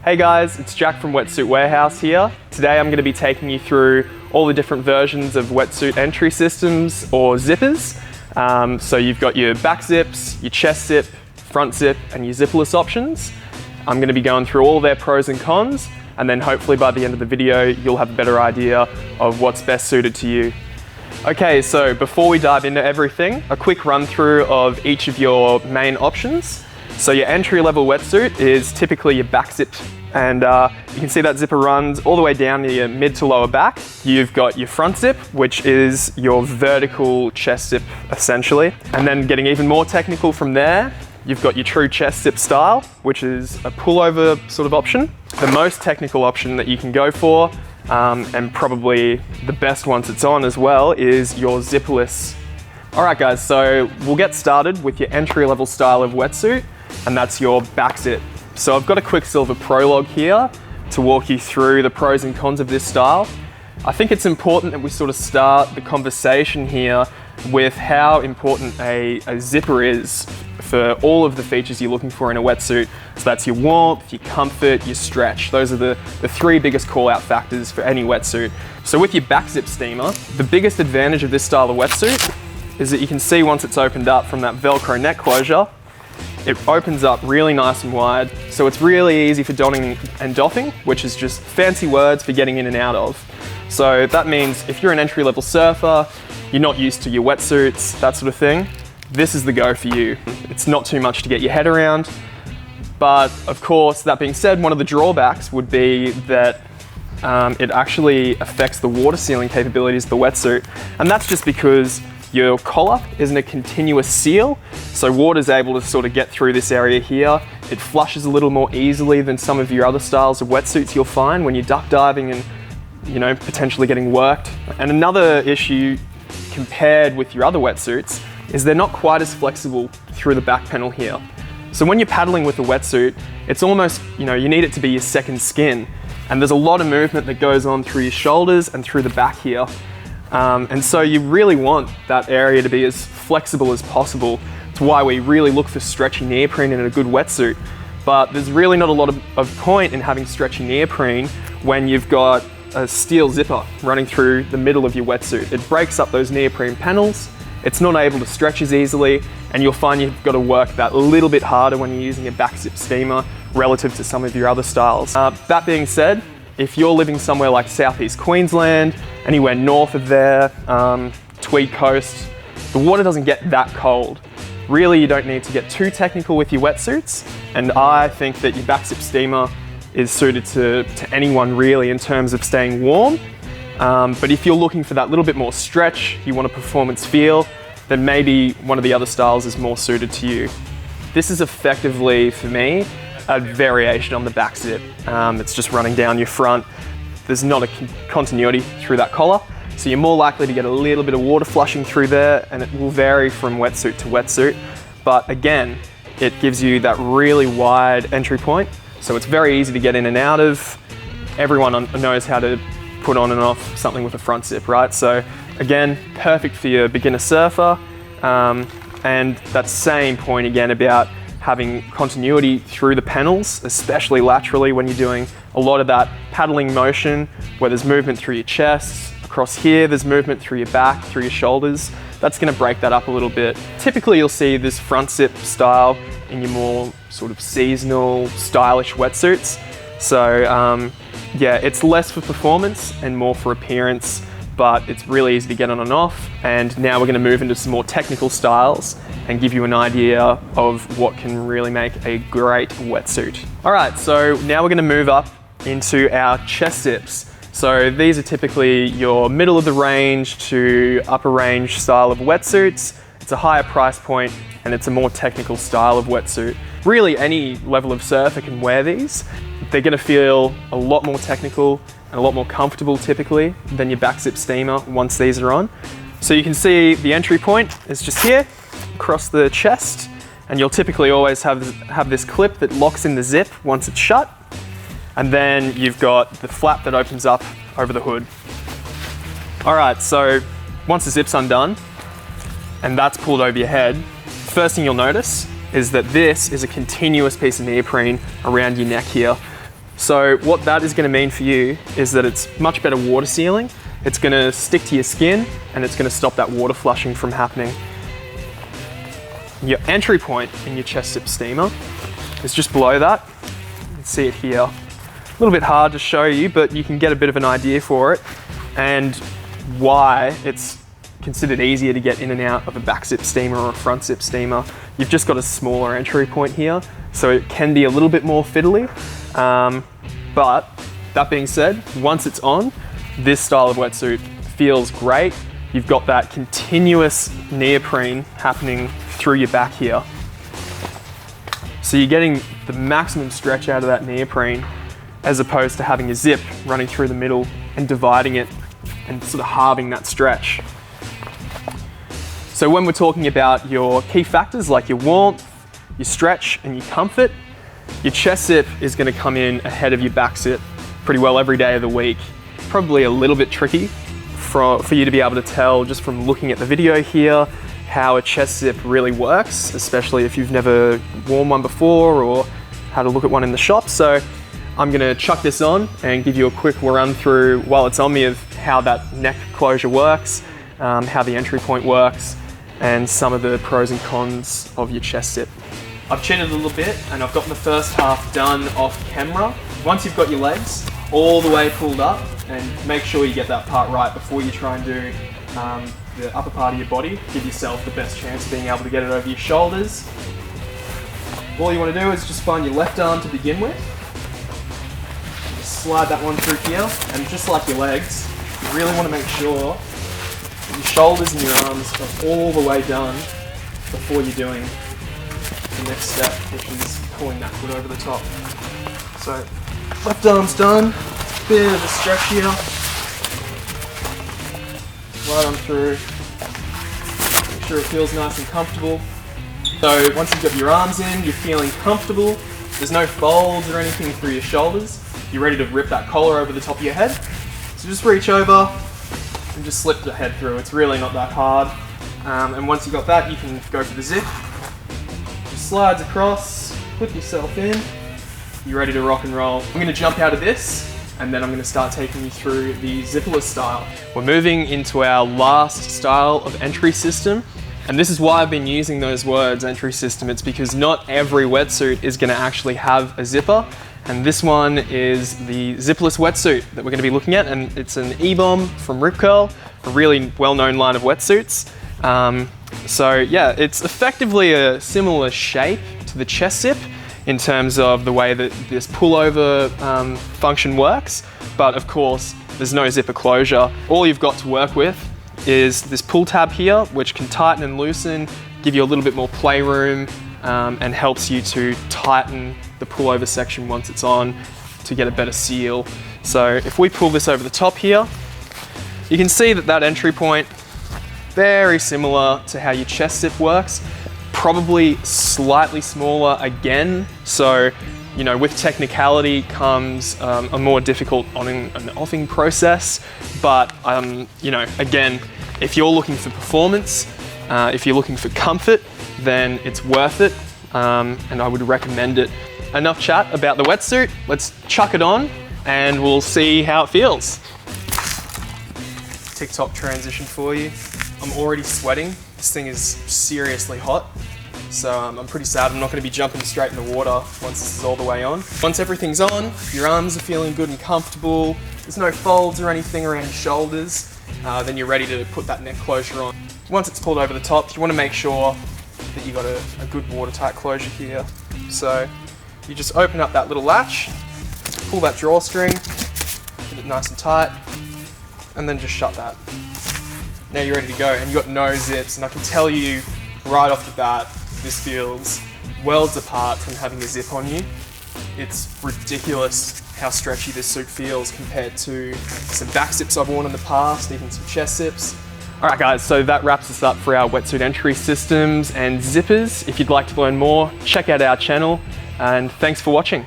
Hey guys, it's Jack from Wetsuit Warehouse here. Today I'm going to be taking you through all the different versions of wetsuit entry systems or zippers. So you've got your back zips, your chest zip, front zip and your zipless options. I'm going to be going through all their pros and cons, and then hopefully by the end of the video you'll have a better idea of what's best suited to you. Okay, so before we dive into everything, a quick run through of each of your main options. So your entry-level wetsuit is typically your back zip, and you can see that zipper runs all the way down to your mid to lower back. You've got your front zip, which is your vertical chest zip essentially. And then getting even more technical from there, you've got your true chest zip style, which is a pullover sort of option. The most technical option that you can go for, and probably the best once it's on as well, is your zipless. All right guys, so we'll get started with your entry-level style of wetsuit, and that's your back zip. So I've got a quick silver prologue here to walk you through the pros and cons of this style. I think it's important that we sort of start the conversation here with how important a zipper is for all of the features you're looking for in a wetsuit. So that's your warmth, your comfort, your stretch. Those are the three biggest call-out factors for any wetsuit. So with your back zip steamer, the biggest advantage of this style of wetsuit is that you can see once it's opened up from that Velcro neck closure, it opens up really nice and wide. So it's really easy for donning and doffing, which is just fancy words for getting in and out of. So that means if you're an entry-level surfer, you're not used to your wetsuits, that sort of thing, this is the go for you. It's not too much to get your head around. But of course, that being said, one of the drawbacks would be that it actually affects the water sealing capabilities of the wetsuit. And that's just because your collar isn't a continuous seal, so water's able to sort of get through this area here. It flushes a little more easily than some of your other styles of wetsuits you'll find when you're duck diving and, you know, potentially getting worked. And another issue compared with your other wetsuits is they're not quite as flexible through the back panel here. So when you're paddling with a wetsuit, it's almost, you need it to be your second skin. And there's a lot of movement that goes on through your shoulders and through the back here. And so you really want that area to be as flexible as possible. It's why we really look for stretchy neoprene in a good wetsuit. But there's really not a lot of point in having stretchy neoprene when you've got a steel zipper running through the middle of your wetsuit. It breaks up those neoprene panels, it's not able to stretch as easily, and you'll find you've got to work that a little bit harder when you're using a back zip steamer relative to some of your other styles. That being said, if you're living somewhere like Southeast Queensland, anywhere north of there, Tweed Coast, the water doesn't get that cold. Really, you don't need to get too technical with your wetsuits, and I think that your back zip steamer is suited to anyone really in terms of staying warm. But if you're looking for that little bit more stretch, you want a performance feel, then maybe one of the other styles is more suited to you. This is effectively, for me, a variation on the back zip. It's just running down your front. There's not a continuity through that collar, so you're more likely to get a little bit of water flushing through there, and it will vary from wetsuit to wetsuit. But again, it gives you that really wide entry point, so it's very easy to get in and out of. Everyone knows how to put on and off something with a front zip, right? So again, perfect for your beginner surfer. And that same point again about having continuity through the panels, especially laterally when you're doing a lot of that paddling motion where there's movement through your chest. Across here, there's movement through your back, through your shoulders. That's gonna break that up a little bit. Typically, you'll see this front zip style in your more sort of seasonal, stylish wetsuits. So yeah, it's less for performance and more for appearance, but it's really easy to get on and off. And now we're gonna move into some more technical styles and give you an idea of what can really make a great wetsuit. All right, so now we're gonna move up into our chest zips. So these are typically your middle of the range to upper range style of wetsuits. It's a higher price point and it's a more technical style of wetsuit. Really, any level of surfer can wear these. They're gonna feel a lot more technical and a lot more comfortable typically than your back zip steamer once these are on. So you can see the entry point is just here, across the chest, and you'll typically always have this clip that locks in the zip once it's shut. And then you've got the flap that opens up over the hood. All right, so once the zip's undone and that's pulled over your head, first thing you'll notice is that this is a continuous piece of neoprene around your neck here. So what that is going to mean for you is that it's much better water sealing. It's going to stick to your skin and it's going to stop that water flushing from happening. Your entry point in your chest zip steamer is just below that. You can see it here. A little bit hard to show you, but you can get a bit of an idea for it and why it's considered easier to get in and out of a back zip steamer or a front zip steamer. You've just got a smaller entry point here, so it can be a little bit more fiddly. But that being said, once it's on, this style of wetsuit feels great. You've got that continuous neoprene happening through your back here. So you're getting the maximum stretch out of that neoprene as opposed to having a zip running through the middle and dividing it and sort of halving that stretch. So when we're talking about your key factors like your warmth, your stretch and your comfort, your chest zip is going to come in ahead of your back zip pretty well every day of the week. Probably a little bit tricky for you to be able to tell just from looking at the video here how a chest zip really works, especially if you've never worn one before or had a look at one in the shop. So I'm going to chuck this on and give you a quick run through while it's on me of how that neck closure works, how the entry point works, and some of the pros and cons of your chest zip. I've cheated a little bit and I've gotten the first half done off camera. Once you've got your legs all the way pulled up, and make sure you get that part right before you try and do the upper part of your body. Give yourself the best chance of being able to get it over your shoulders. All you want to do is just find your left arm to begin with. Just slide that one through here, and just like your legs, you really want to make sure that your shoulders and your arms are all the way done before you're doing the next step, which is pulling that foot over the top. So left arm's done, bit of a stretch here, right on through, make sure it feels nice and comfortable. So once you've got your arms in, you're feeling comfortable, there's no folds or anything through your shoulders, you're ready to rip that collar over the top of your head. So just reach over and just slip the head through, it's really not that hard. And once you've got that, you can go for the zip. Just slides across, put yourself in, you're ready to rock and roll. I'm going to jump out of this and then I'm going to start taking you through the Zipless style. We're moving into our last style of entry system, and this is why I've been using those words, entry system. It's because not every wetsuit is going to actually have a zipper, and this one is the Zipless wetsuit that we're going to be looking at, and it's an E-Bomb from Rip Curl, a really well-known line of wetsuits. So yeah, it's effectively a similar shape to the chest zip in terms of the way that this pullover function works, but of course there's no zipper closure. All you've got to work with is this pull tab here, which can tighten and loosen, give you a little bit more playroom, and helps you to tighten the pullover section once it's on to get a better seal. So if we pull this over the top here, you can see that that entry point, very similar to how your chest zip works, probably slightly smaller again. So, you know, with technicality comes a more difficult on and offing process. But, you know, again, if you're looking for performance, if you're looking for comfort, then it's worth it. And I would recommend it. Enough chat about the wetsuit. Let's chuck it on and we'll see how it feels. TikTok transition for you. I'm already sweating. This thing is seriously hot. So I'm pretty sad I'm not going to be jumping straight in the water once this is all the way on. Once everything's on, your arms are feeling good and comfortable, there's no folds or anything around your shoulders, then you're ready to put that neck closure on. Once it's pulled over the top, you want to make sure that you got a good watertight closure here. So you just open up that little latch, pull that drawstring, get it nice and tight, and then just shut that. Now you're ready to go, and you've got no zips, and I can tell you right off the bat, this feels worlds apart from having a zip on you. It's ridiculous how stretchy this suit feels compared to some back zips I've worn in the past, even some chest zips. All right guys, so that wraps us up for our wetsuit entry systems and zippers. If you'd like to learn more, check out our channel, and thanks for watching.